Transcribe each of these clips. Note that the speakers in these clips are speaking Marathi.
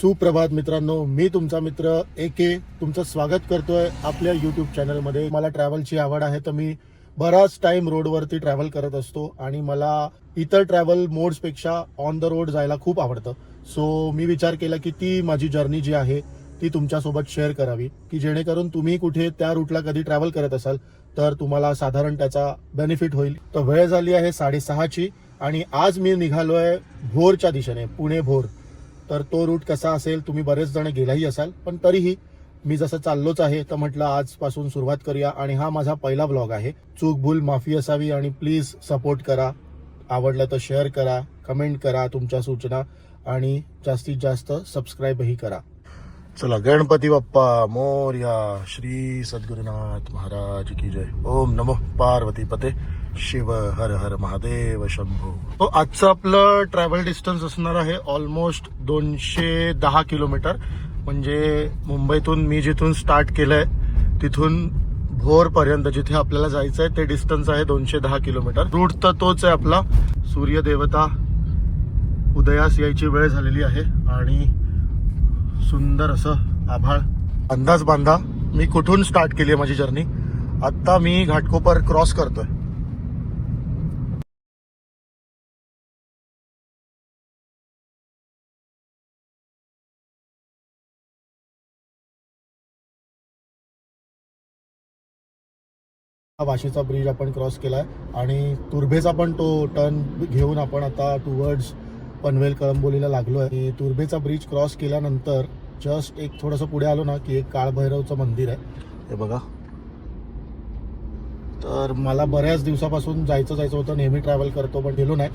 सुप्रभात मित्रांनो, मी तुमचा मित्र AK तुमचं स्वागत करतोय आपल्या यूट्यूब चॅनलमध्ये. मला ट्रॅव्हलची आवड आहे, तर मी बराच टाइम रोडवरती ट्रॅव्हल करत असतो आणि मला इतर ट्रॅव्हल मोड्सपेक्षा ऑन द रोड जायला खूप आवडतं. सो मी विचार केला की ती माझी जर्नी जी आहे ती तुमच्यासोबत शेअर करावी, की जेणेकरून तुम्ही कुठे त्या रूटला कधी ट्रॅव्हल करत असाल तर तुम्हाला साधारण त्याचा बेनिफिट होईल. तर वेळ झाली आहे 6:30ची आणि आज मी निघालोय भोरच्या दिशेने, पुणे भोर. तर तो रूट कसा असेल तुम्ही बरेच जण गेलाही असाल, पण तरीही मी जसं चाललोच आहे तर म्हटलं आजपासून सुरुवात करूया. आणि हा माझा पहिला ब्लॉग आहे. चूक भूल माफी असावी आणि प्लीज सपोर्ट करा. आवडलं तर शेअर करा, कमेंट करा तुमच्या सूचना आणि जास्तीत जास्त सबस्क्राईबही करा. चला, गणपती बाप्पा मोरया, श्री सद्गुरुनाथ महाराज की जय. ओम नमो पार्वती पते शिव हर हर महादेव शंभो. तो आजचं आपलं ट्रॅव्हल डिस्टन्स असणार आहे ऑलमोस्ट 210 किलोमीटर. म्हणजे मुंबईतून मी जिथून स्टार्ट केलंय तिथून भोर पर्यंत जिथे आपल्याला जायचंय ते डिस्टन्स आहे 210 किलोमीटर. रूट तर तोच आहे आपला. सूर्यदेवता उदयास यायची वेळ झालेली आहे आणि सुंदर असं आभाळ. अंदाज बांधा मी कुठून स्टार्ट केली आहे माझी जर्नी. आता मी घाटकोपर क्रॉस करतोय. वाशीचा ब्रिज आपण क्रॉस केलाय आणि तुर्भेचा पण तो टर्न घेऊन आपण आता टुवर्ड्स पनवेल कळंबोलीला लागलो आहे. आणि तुर्भेचा ब्रिज क्रॉस केल्यानंतर जस्ट एक थोडंसं पुढे आलो ना की एक काळभैरवचं मंदिर आहे, हे बघा. तर मला बऱ्याच दिवसापासून जायचं होतं, नेहमी ट्रॅव्हल करतो पण गेलो नाही.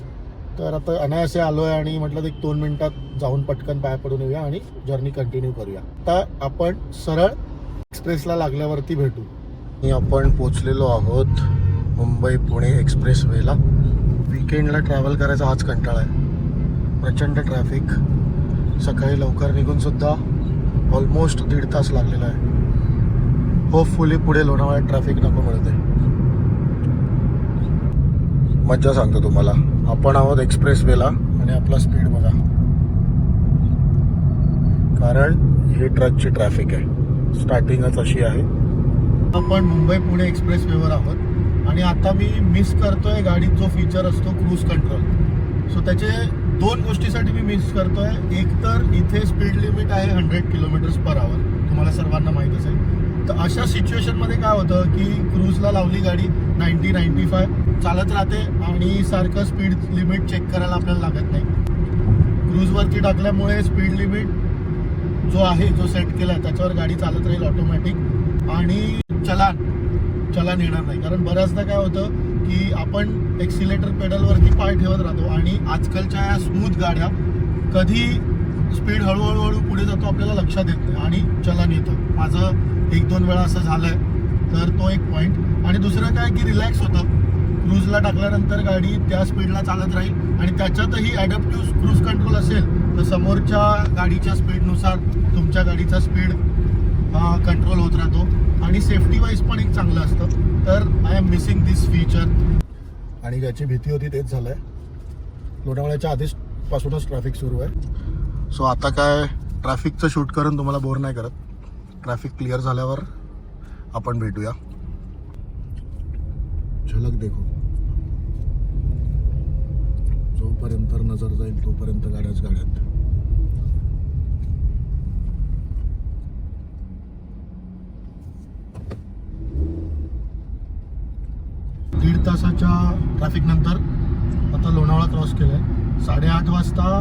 तर आता अनायासे आलोय आणि म्हटलं एक 2 मिनिटात जाऊन पटकन पाय पडून येऊया आणि जर्नी कंटिन्यू करूया. आता आपण सरळ एक्सप्रेसला लागल्यावरती भेटू. आपण पोचलेलो आहोत मुंबई पुणे एक्सप्रेस वेला. वीकेंडला ट्रॅव्हल करायचा हाच कंटाळा आहे. प्रचंड ट्रॅफिक. सकाळी लवकर निघून सुद्धा ऑलमोस्ट 1.5 तास लागलेला आहे. होपफुली पुढे लोणावळ्यात ट्रॅफिक नको मिळते. मज्जा सांगतो तुम्हाला. आपण आहोत एक्सप्रेस वेला आणि आपला स्पीड बघा, कारण हे ट्रकची ट्रॅफिक आहे. स्टार्टिंगच अशी आहे. आपण मुंबई पुणे एक्सप्रेस वेवर आहोत आणि आता मी मिस करतोय गाडीत जो फीचर असतो क्रूज कंट्रोल. सो त्याचे 2 गोष्टीसाठी मी मिस करतोय. एक तर इथे स्पीड लिमिट आहे 100 km/h, तुम्हाला सर्वांना माहीत असेल. तर अशा सिच्युएशनमध्ये काय होतं की क्रूजला लावली गाडी 90-95 चालत राहते आणि सारखं स्पीड लिमिट चेक करायला आपल्याला लागत नाही. क्रूजवरती टाकल्यामुळे स्पीड लिमिट जो आहे, जो सेट केला आहे त्याच्यावर गाडी चालत राहील ऑटोमॅटिक आणि चलान येणार नाही. कारण बऱ्याचदा काय होतं की आपण एक्सिलेटर पेडलवरती पाय ठेवत राहतो आणि आजकालच्या या स्मूथ गाड्या कधी स्पीड हळूहळू पुढे जातो आपल्याला लक्षात येत नाही आणि चलान येतं. माझं 1-2 वेळा असं झालंय. तर तो एक पॉईंट. आणि दुसरं काय की रिलॅक्स होतं. क्रूजला टाकल्यानंतर गाडी त्या स्पीडला चालत राहील आणि त्याच्यातही ॲडॅप्टिव्ह क्रूज कंट्रोल असेल तर समोरच्या गाडीच्या स्पीडनुसार तुमच्या गाडीचा स्पीड कंट्रोल होत राहतो आणि सेफ्टी वाईज पण एक चांगलं असतं. तर I am missing this feature. आणि ज्याची भीती होती तेच झालंय. लोणावळ्याच्या आधीच पासूनच ट्रॅफिक सुरू आहे. सो आता काय ट्रॅफिकचं शूट करून तुम्हाला बोर नाही करत. ट्रॅफिक क्लिअर झाल्यावर आपण भेटूया. झलक देखो. जोपर्यंत नजर जाईल तोपर्यंत गाड्याच गाड्यात. दीड तासाच्या ट्रॅफिक नंतर आता लोणावळा क्रॉस केलाय. 8:30 वाजता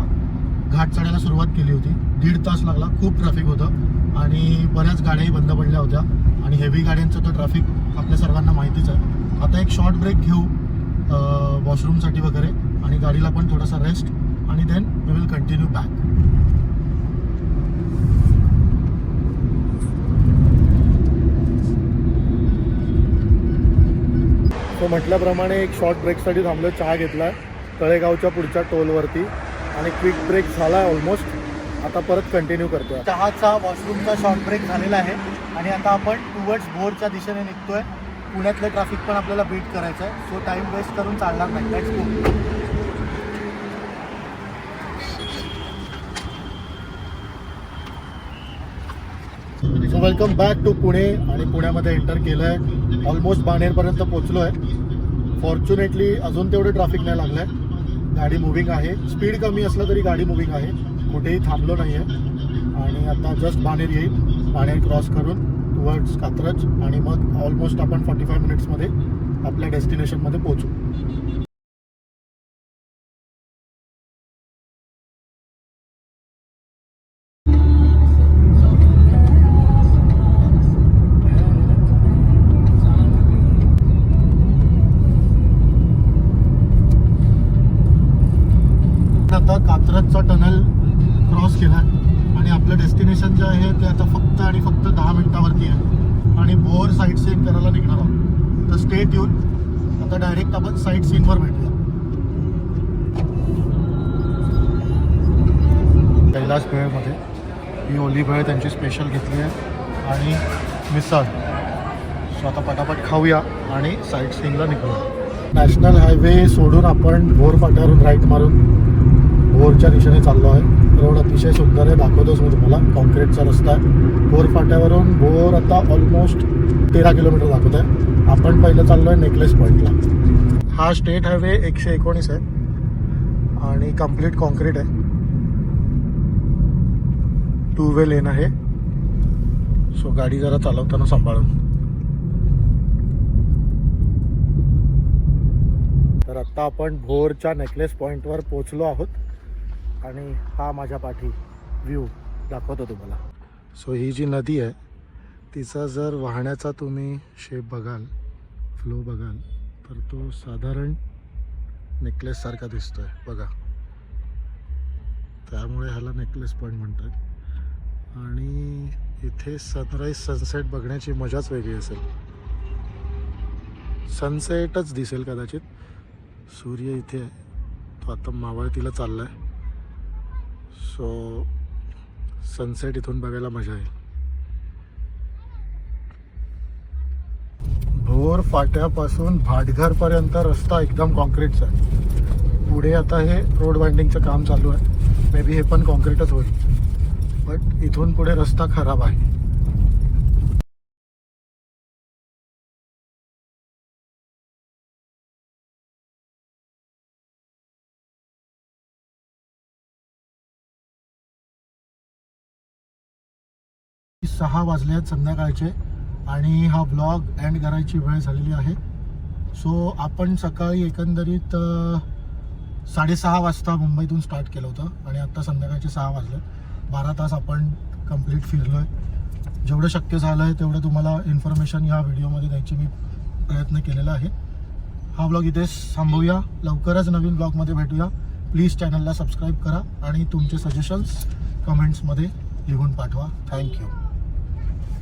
घाट चढायला सुरुवात केली होती. 1.5 तास लागला. खूप ट्रॅफिक होतं आणि बऱ्याच गाड्याही बंद पडल्या होत्या आणि हेवी गाड्यांचं तर ट्रॅफिक आपल्या सर्वांना माहितीच आहे. आता एक शॉर्ट ब्रेक घेऊ वॉशरूमसाठी वगैरे आणि गाडीला पण थोडासा रेस्ट आणि then we will continue back. तो म्हटल्याप्रमाणे एक शॉर्ट ब्रेकसाठी थांबलो. चहा घेतला तळेगावच्या पुढच्या टोलवरती आणि क्विक ब्रेक झाला ऑलमोस्ट. आता परत कंटिन्यू करतोय. चहाचा वॉशरूमचा शॉर्ट ब्रेक झालेला आहे आणि आता आपण टुवर्ड्स भोरच्या दिशेने निघतोय. पुण्यातलं ट्रॅफिक पण आपल्याला बीट करायचं आहे. सो टाइम वेस्ट करून चालणार नाही. Let's go. So welcome back to Pune. आणि पुण्यामध्ये एंटर केलं आहे, ऑलमोस्ट बाणेरपर्यंत पोचलो आहे. फॉर्च्युनेटली अजून तेवढं ट्रॅफिक नाही लागलं आहे, गाडी मुव्हिंग आहे. स्पीड कमी असलं तरी गाडी मुव्हिंग आहे, कुठेही थांबलो नाही आहे. आणि आता जस्ट बाणेर येईल, बाणेर क्रॉस करून टुवर्ड्स कात्रज आणि मग ऑलमोस्ट आपण 45 मिनिट्समध्ये आपल्या डेस्टिनेशनमध्ये पोहोचू. आता कात्रजचा टनल क्रॉस केला आणि आपलं डेस्टिनेशन जे आहे ते आता फक्त आणि फक्त 10 मिनिटावरती आहे. आणि भोर साईट सीन करायला निघणार आहोत. तर स्टे ट्यून, आता डायरेक्ट आपण साईट सीनवर भेटूया. कैलास भेळमध्ये ही ओली भेळ त्यांची स्पेशल घेतली आहे आणि मिसळ. सो आता पटापट खाऊया आणि साईट सीनला निघूया. नॅशनल हायवे सोडून आपण भोर फाट्यावरून राईट मारून भोरच्या दिशेने चाललो आहे. रोड अतिशय सुंदर आहे, दाखवतोच मी तुम्हाला. कॉन्क्रीटचा रस्ता आहे. भोर फाट्यावरून भोर आता ऑलमोस्ट 13 किलोमीटर दाखवत आहे. आपण पहिलं चाललो आहे नेकलेस पॉईंटला. हा स्टेट हायवे 119 आहे आणि कम्प्लीट कॉन्क्रीट आहे. 2 वे लेन आहे. सो गाडी जरा चालवताना सांभाळून. तर आत्ता आपण भोरच्या नेकलेस पॉईंटवर पोचलो आहोत आणि हा माझ्या पाठी व्ह्यू दाखवतो तुम्हाला. सो ही जी नदी आहे तिचा जर वाहण्याचा तुम्ही शेप बघाल, फ्लो बघाल, तर तो साधारण नेकलेससारखा दिसतो आहे बघा. त्यामुळे ह्याला नेकलेस पॉईंट म्हणतात. आणि इथे सनराईज सनसेट बघण्याची मजाच वेगळी असेल. सनसेटच दिसेल कदाचित. सूर्य इथे आहे, तो आता मावळतीला चालला आहे. सो सनसेट इथून बघायला मजा येईल. भोर फाट्यापासून भाटघरपर्यंत रस्ता एकदम कॉन्क्रीटचा आहे. पुढे आता हे रोड वाइंडिंगचं काम चालू आहे. मे बी हे पण कॉन्क्रीटच होईल, बट इथून पुढे रस्ता खराब आहे. सहा वाजले आहेत संध्याकाळचे आणि हा ब्लॉग एंड करायची वेळ झालेली आहे. सो आपण सकाळी एकंदरीत 6:30 वाजता मुंबईतून स्टार्ट केलं होतं आणि आत्ता संध्याकाळचे 6 वाजले. 12 तास आपण कंप्लीट फिरलो आहे. जेवढं शक्य झालं आहे तेवढं तुम्हाला इन्फॉर्मेशन ह्या व्हिडिओमध्ये द्यायची मी प्रयत्न केलेला आहे. हा ब्लॉग इथेच थांबवूया. लवकरच नवीन ब्लॉगमध्ये भेटूया. प्लीज चॅनलला सबस्क्राईब करा आणि तुमचे सजेशन्स कमेंट्समध्ये लिहून पाठवा. थँक्यू.